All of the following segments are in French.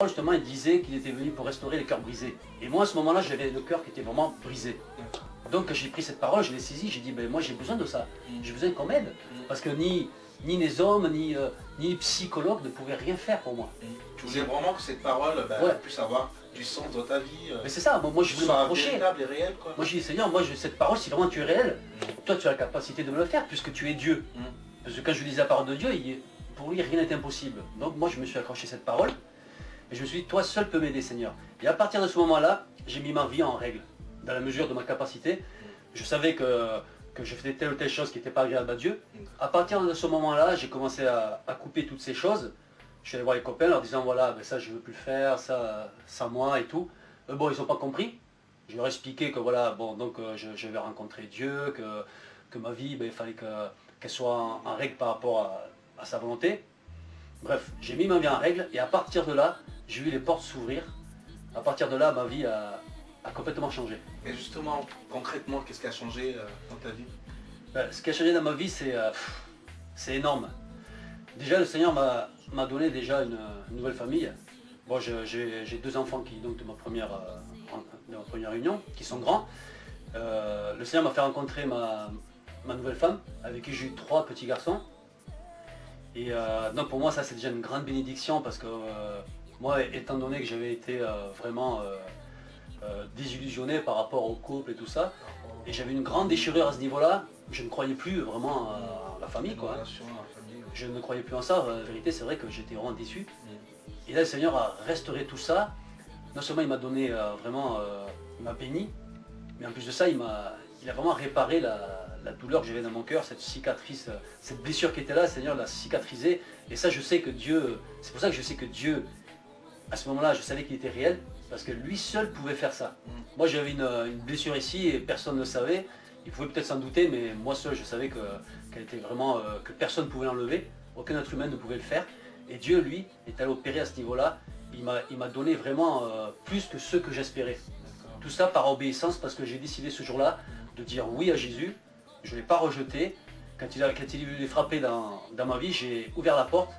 Justement, il disait qu'il était venu pour restaurer les cœurs brisés. Et moi, à ce moment-là, j'avais le cœur qui était vraiment brisé. Donc, j'ai pris cette parole, je l'ai saisie, j'ai dit, ben, moi, j'ai besoin de ça. J'ai besoin qu'on m'aide. Parce que ni les hommes, ni les psychologues ne pouvaient rien faire pour moi. Tu voulais vraiment que cette parole puisse avoir du sens dans ta vie. Mais c'est ça, moi, je voulais m'approcher. Véritable et réel, quoi. Moi, je dis, Seigneur, moi, cette parole, si vraiment tu es réel, toi, tu as la capacité de me le faire, puisque tu es Dieu. Parce que quand je lisais la parole de Dieu, pour lui, rien n'est impossible. Donc, moi, je me suis accroché à cette parole. Et je me suis dit, toi seul peux m'aider, Seigneur. Et à partir de ce moment-là, j'ai mis ma vie en règle, dans la mesure de ma capacité. Je savais que je faisais telle ou telle chose qui n'était pas agréable à Dieu. À partir de ce moment-là, j'ai commencé à couper toutes ces choses. Je suis allé voir les copains, leur disant, voilà, ben ça je ne veux plus le faire, ça moi et tout. Bon, ils n'ont pas compris. Je leur ai expliqué que voilà, bon, donc je vais rencontrer Dieu, que ma vie, ben, il fallait qu'elle soit en règle par rapport à sa volonté. Bref, j'ai mis ma vie en règle et à partir de là, j'ai vu les portes s'ouvrir. À partir de là, ma vie a complètement changé. Et justement, concrètement, qu'est-ce qui a changé dans ta vie? Ce qui a changé dans ma vie, c'est énorme. Déjà, le Seigneur m'a donné déjà une nouvelle famille. Bon, j'ai 2 enfants donc, de ma première union, qui sont grands. Le Seigneur m'a fait rencontrer ma nouvelle femme, avec qui j'ai eu 3 petits garçons. Et donc pour moi, ça c'est déjà une grande bénédiction parce que moi, étant donné que j'avais été vraiment désillusionné par rapport au couple et tout ça, et j'avais une grande déchirure à ce niveau-là, je ne croyais plus vraiment à la famille, quoi. Je ne croyais plus en ça, la vérité c'est vrai que j'étais vraiment déçu. Et là le Seigneur a restauré tout ça. Non seulement il m'a donné vraiment, il m'a béni, mais en plus de ça il a vraiment réparé la douleur que j'avais dans mon cœur, cette cicatrice, cette blessure qui était là, le Seigneur l'a cicatrisée. Et ça je sais que Dieu, c'est pour ça que je sais que Dieu, à ce moment-là je savais qu'il était réel, parce que lui seul pouvait faire ça. Moi j'avais une blessure ici et personne ne le savait. Il pouvait peut-être s'en douter, mais moi seul je savais qu'elle était vraiment, que personne ne pouvait l'enlever, aucun être humain ne pouvait le faire. Et Dieu lui est allé opérer à ce niveau-là. Il m'a donné vraiment plus que ce que j'espérais. Tout ça par obéissance, parce que j'ai décidé ce jour-là de dire oui à Jésus. Je ne l'ai pas rejeté. Quand il est venu les frapper dans ma vie, j'ai ouvert la porte.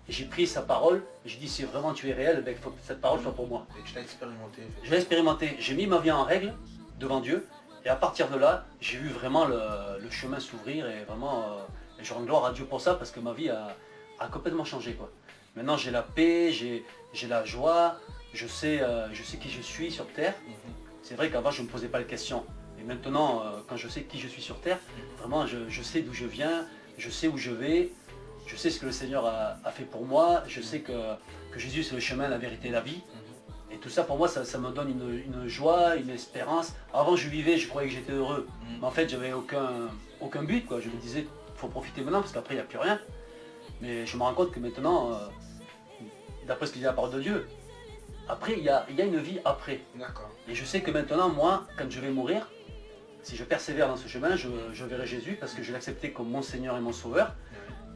J'ai pris sa parole, j'ai dit si vraiment tu es réel, ben, il faut que cette parole soit pour moi. Et tu l'as expérimenté. Je l'ai expérimenté, j'ai mis ma vie en règle devant Dieu, et à partir de là, j'ai vu vraiment le chemin s'ouvrir, et vraiment, je rends gloire à Dieu pour ça, parce que ma vie a complètement changé, quoi. Maintenant j'ai la paix, j'ai la joie, je sais qui je suis sur terre. C'est vrai qu'avant je ne me posais pas les questions, et maintenant quand je sais qui je suis sur terre, vraiment je sais d'où je viens, je sais où je vais. Je sais ce que le Seigneur a fait pour moi, je sais que Jésus c'est le chemin, la vérité et la vie. Et tout ça pour moi, ça me donne une joie, une espérance. Avant je vivais, je croyais que j'étais heureux. Mais en fait j'avais aucun but, quoi. Je me disais, il faut profiter maintenant parce qu'après il n'y a plus rien. Mais je me rends compte que maintenant, d'après ce qu'il dit la parole de Dieu, après il y a une vie après. Et je sais que maintenant, moi, quand je vais mourir, si je persévère dans ce chemin, je verrai Jésus parce que je l'ai accepté comme mon Seigneur et mon Sauveur.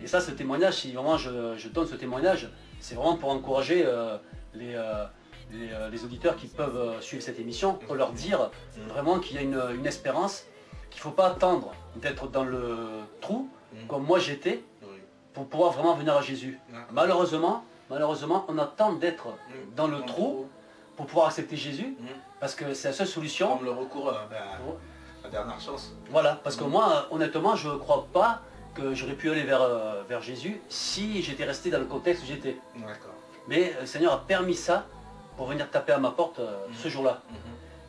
Et ça, ce témoignage, si vraiment je donne ce témoignage, c'est vraiment pour encourager les auditeurs qui peuvent suivre cette émission, pour leur dire vraiment qu'il y a une espérance, qu'il ne faut pas attendre d'être dans le trou, comme moi j'étais, pour pouvoir vraiment venir à Jésus. Malheureusement, on attend d'être dans le trou pour pouvoir accepter Jésus, parce que c'est la seule solution. Comme le recours à la dernière chance. Voilà, parce que moi, honnêtement, je ne crois pas que j'aurais pu aller vers Jésus si j'étais resté dans le contexte où j'étais. Mais le Seigneur a permis ça pour venir taper à ma porte ce jour-là.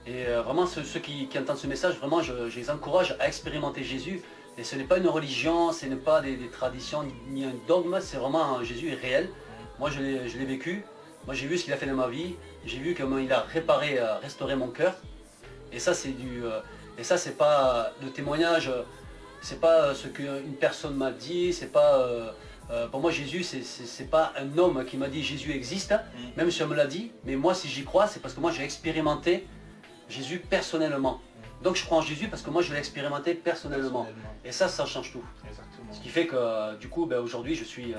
Et vraiment, ceux qui entendent ce message, vraiment, je les encourage à expérimenter Jésus. Et ce n'est pas une religion, ce n'est pas des traditions, ni un dogme, c'est vraiment Jésus est réel. Moi, je l'ai vécu. Moi, j'ai vu ce qu'il a fait dans ma vie. J'ai vu comment il a restauré mon cœur. Et ça, c'est pas le témoignage. C'est pas ce qu'une personne m'a dit, c'est pas... pour moi Jésus, c'est pas un homme qui m'a dit Jésus existe, même si on me l'a dit, mais moi si j'y crois, c'est parce que moi j'ai expérimenté Jésus personnellement. Donc je crois en Jésus parce que moi je l'ai expérimenté personnellement. Et ça change tout. Ce qui fait que du coup, aujourd'hui je suis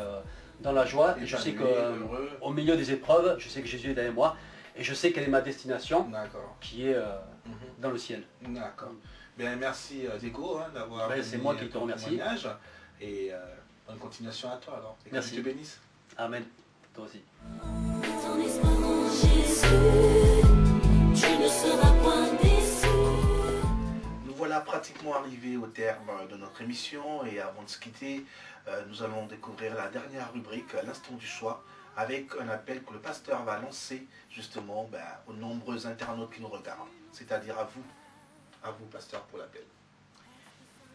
dans la joie, et je sais qu'au milieu des épreuves, je sais que Jésus est derrière moi, et je sais quelle est ma destination, qui est dans le ciel. D'accord. Bien, merci Diego d'avoir c'est moi qui te remercie. Et bonne continuation à toi alors. Et merci. que Dieu te bénisse. Amen. Toi aussi. pratiquement arrivé au terme de notre émission et avant de se quitter, nous allons découvrir la dernière rubrique, l'instant du choix, avec un appel que le pasteur va lancer justement aux nombreux internautes qui nous regardent, c'est-à-dire à vous pasteur pour l'appel.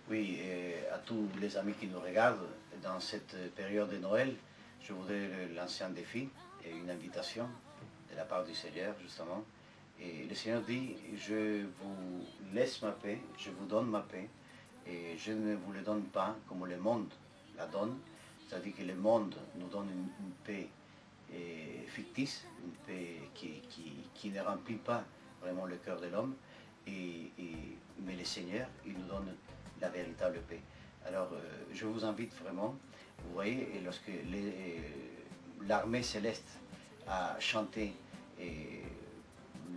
Oui, et à tous les amis qui nous regardent, dans cette période de Noël, je voudrais lancer un défi et une invitation de la part du Seigneur justement. Et le Seigneur dit, je vous laisse ma paix, je vous donne ma paix, et je ne vous le donne pas comme le monde la donne. C'est-à-dire que le monde nous donne une paix fictice, une paix qui ne remplit pas vraiment le cœur de l'homme, mais le Seigneur, il nous donne la véritable paix. Alors, je vous invite vraiment, vous voyez, et lorsque l'armée céleste a chanté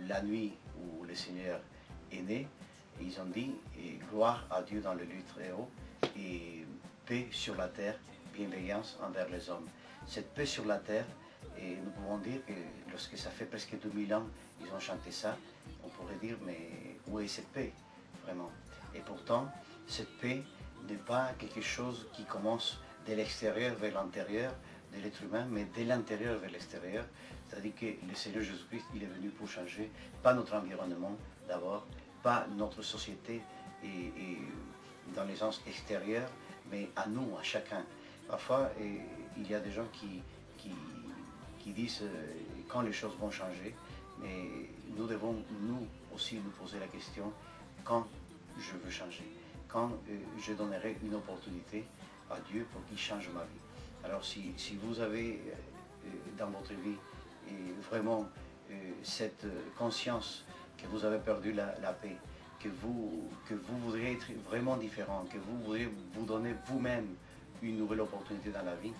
la nuit où le Seigneur est né, ils ont dit gloire à Dieu dans le lieu très haut et paix sur la terre, bienveillance envers les hommes. Cette paix sur la terre, et nous pouvons dire que lorsque ça fait presque 2000 ans ils ont chanté ça, on pourrait dire mais où est cette paix vraiment? Et pourtant, cette paix n'est pas quelque chose qui commence de l'extérieur vers l'intérieur de l'être humain, mais de l'intérieur vers l'extérieur. C'est-à-dire que le Seigneur Jésus-Christ, il est venu pour changer, pas notre environnement d'abord, pas notre société et dans les sens extérieurs, mais à nous, à chacun. Parfois, il y a des gens qui disent quand les choses vont changer, mais nous devons, nous aussi, nous poser la question, quand je veux changer, quand je donnerai une opportunité à Dieu pour qu'il change ma vie. Alors si vous avez dans votre vie vraiment cette conscience que vous avez perdu la paix, que vous voudriez être vraiment différent, que vous voudriez vous donner vous-même une nouvelle opportunité dans la vie,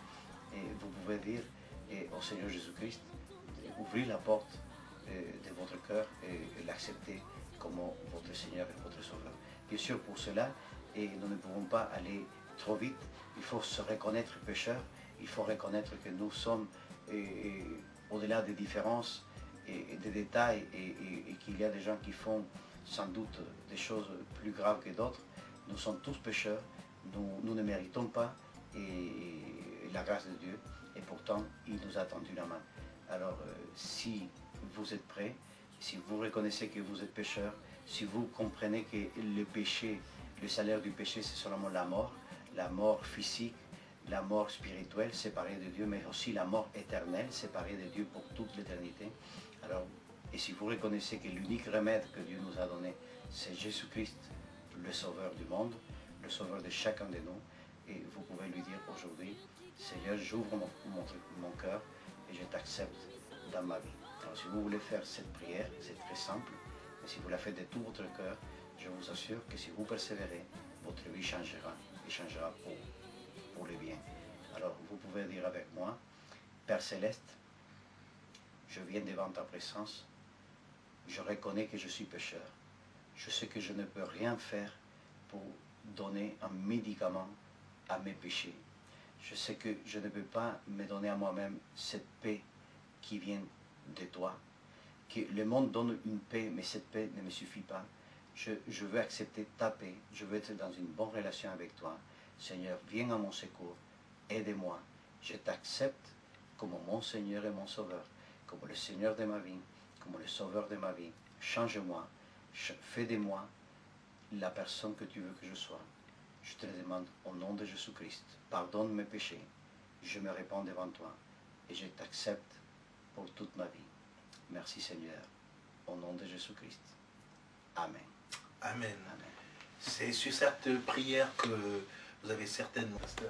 et vous pouvez dire au Seigneur Jésus-Christ, ouvrir la porte de votre cœur et l'accepter comme votre Seigneur et votre Sauveur. Bien sûr, pour cela, nous ne pouvons pas aller trop vite, il faut se reconnaître pécheur, il faut reconnaître que nous sommes au-delà des différences et des détails et qu'il y a des gens qui font sans doute des choses plus graves que d'autres. Nous sommes tous pécheurs, nous ne méritons pas la grâce de Dieu et pourtant il nous a tendu la main. Alors si vous êtes prêts, si vous reconnaissez que vous êtes pécheur, si vous comprenez que le péché, le salaire du péché c'est seulement la mort physique, la mort spirituelle séparée de Dieu, mais aussi la mort éternelle séparée de Dieu pour toute l'éternité. Alors, et si vous reconnaissez que l'unique remède que Dieu nous a donné, c'est Jésus-Christ, le Sauveur du monde, le Sauveur de chacun de nous, et vous pouvez lui dire aujourd'hui, Seigneur, j'ouvre mon cœur et je t'accepte dans ma vie. Alors si vous voulez faire cette prière, c'est très simple, mais si vous la faites de tout votre cœur, je vous assure que si vous persévérez, votre vie changera, et changera pour le bien. Alors vous pouvez dire avec moi, Père Céleste, je viens devant ta présence, je reconnais que je suis pécheur. Je sais que je ne peux rien faire pour donner un médicament à mes péchés. Je sais que je ne peux pas me donner à moi-même cette paix qui vient de toi. Que le monde donne une paix, mais cette paix ne me suffit pas. Je veux accepter ta paix, je veux être dans une bonne relation avec toi. Seigneur, viens à mon secours, aide-moi. Je t'accepte comme mon Seigneur et mon Sauveur, comme le Seigneur de ma vie, comme le Sauveur de ma vie. Change-moi, fais de moi la personne que tu veux que je sois. Je te le demande au nom de Jésus-Christ. Pardonne mes péchés. Je me répands devant toi et je t'accepte pour toute ma vie. Merci Seigneur, au nom de Jésus-Christ. Amen. Amen. Amen. C'est sur cette prière que vous avez certainement, pasteur,